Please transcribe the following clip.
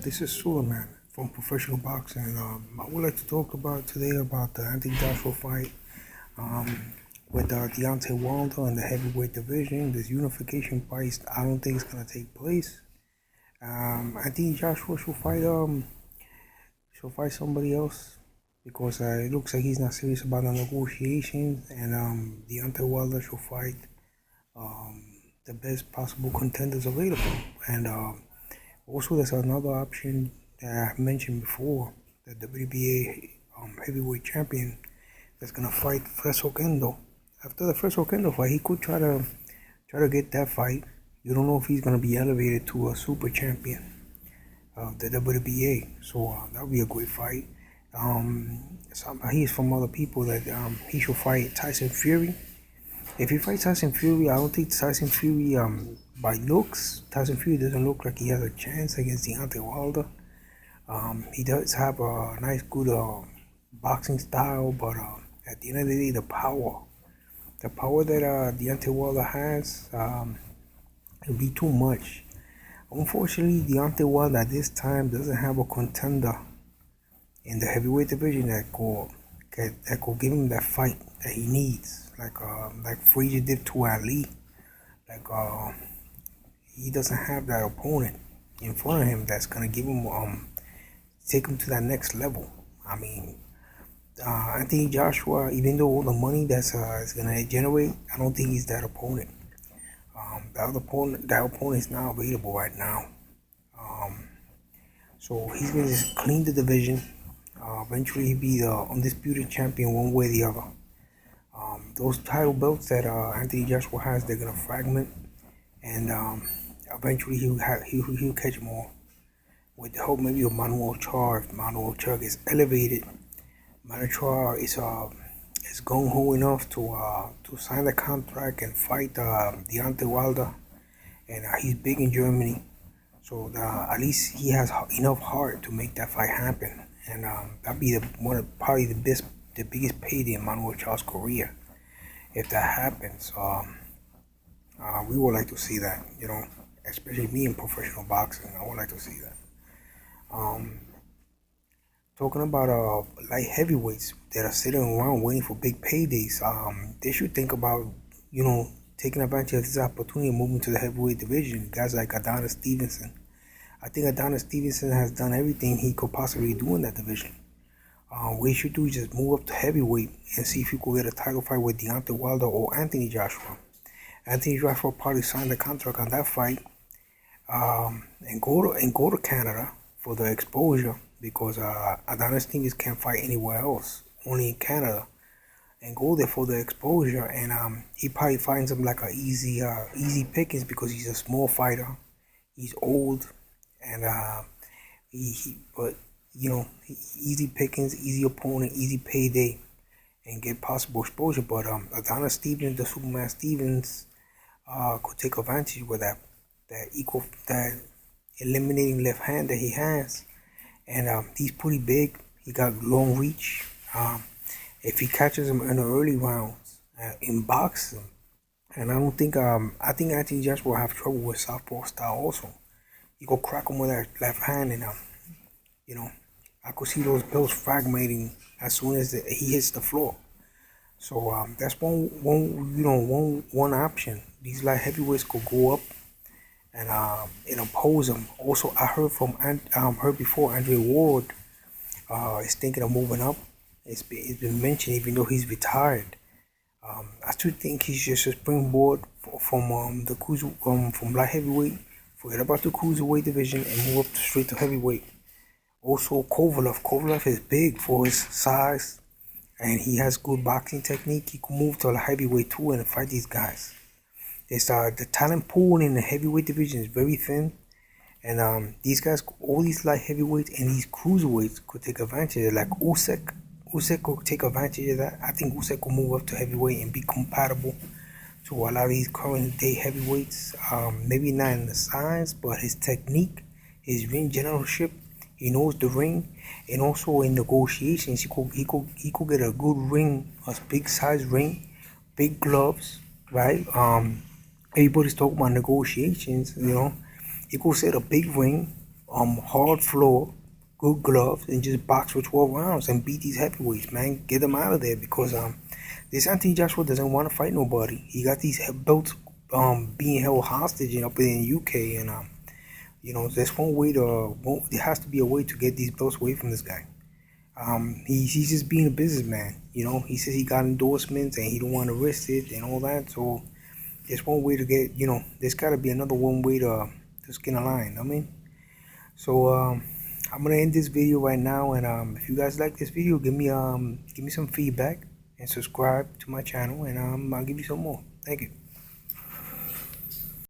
This is Suleiman from Professional Boxing. I would like to talk about today about the Anthony Joshua fight with Deontay Wilder in the heavyweight division. This unification fight, I don't think it's gonna take place. Anthony Joshua should fight somebody else because it looks like he's not serious about the negotiations. And Deontay Wilder should fight the best possible contenders available. And also, there's another option that I mentioned before, the WBA heavyweight champion that's gonna fight Fres Oquendo. After the Fres Oquendo fight, he could try to get that fight. You don't know if he's gonna be elevated to a super champion of the WBA, so that would be a great fight. He's from other people that he should fight Tyson Fury. If he fights Tyson Fury, I don't think Tyson Fury, by looks, Tyson Fury doesn't look like he has a chance against Deontay Wilder. He does have a nice, good boxing style, but at the end of the day, the power that Deontay Wilder has, it'll be too much. Unfortunately, Deontay Wilder at this time doesn't have a contender in the heavyweight division that could give him that fight that he needs, like Frazier did to Ali. He doesn't have that opponent in front of him that's gonna give him take him to that next level. I mean, Anthony Joshua, even though all the money that's is gonna generate, I don't think he's that opponent. That opponent is not available right now. So he's gonna just clean the division. Eventually, he'll be the undisputed champion one way or the other. Those title belts that Anthony Joshua has, they're gonna fragment, and eventually he'll catch them all. With the help maybe of Manuel Charr, if Manuel Charr gets elevated, Manuel Charr is gung-ho enough to sign the contract and fight Deontay Wilder, and he's big in Germany, so at least he has enough heart to make that fight happen, and that'd be probably the biggest payday in Manuel Charr's career if that happens. We would like to see that, especially me in professional boxing. I would like to see that. Talking about light heavyweights that are sitting around waiting for big paydays, they should think about, taking advantage of this opportunity and moving to the heavyweight division. Guys like Adonis Stevenson. I think Adonis Stevenson has done everything he could possibly do in that division. What he should do is just move up to heavyweight and see if he could get a title fight with Deontay Wilder or Anthony Joshua. Anthony Joshua probably signed the contract on that fight, and go to Canada for the exposure, because Adonis Stevenson can't fight anywhere else, only in Canada, and go there for the exposure. And he probably finds him like a easy pickings because he's a small fighter, he's old, and easy pickings, easy opponent, easy payday, and get possible exposure. But Adonis Stevenson, the Superman Stevens, could take advantage with that eliminating left hand that he has, and he's pretty big. He got long reach. If he catches him in the early rounds in boxing, and I think Anthony Joshua will have trouble with southpaw style also. He go crack him with that left hand, and I could see those belts fragmenting as soon as he hits the floor. So that's one option. These light heavyweights could go up and oppose him. Also, I heard before Andre Ward is thinking of moving up. It's been mentioned, even though he's retired. I still think he's just a springboard from the from light heavyweight. Forget about the cruiserweight division and move up straight to heavyweight. Also, Kovalev is big for his size, and he has good boxing technique. He could move to a heavyweight too and fight these guys. The talent pool in the heavyweight division is very thin, and these guys, all these light heavyweights and these cruiserweights, could take advantage of it. Like Usyk could take advantage of that. I think Usyk could move up to heavyweight and be compatible to a lot of these current day heavyweights. Maybe not in the size, but his technique, his ring generalship, he knows the ring, and also in negotiations, he could get a good ring, a big size ring, big gloves, right? Everybody's talking about negotiations, He could set a big ring hard floor, good gloves, and just box for 12 rounds and beat these heavyweights, man. Get them out of there because this Anthony Joshua doesn't want to fight nobody. He got these belts being held hostage up in the UK, and there's one way to there has to be a way to get these belts away from this guy. He's just being a businessman. He says he got endorsements and he don't want to risk it and all that. So there's one way to get, there's got to be another one way to skin a line. So I'm gonna end this video right now, and if you guys like this video, give me some feedback and subscribe to my channel, and I'll give you some more. Thank you.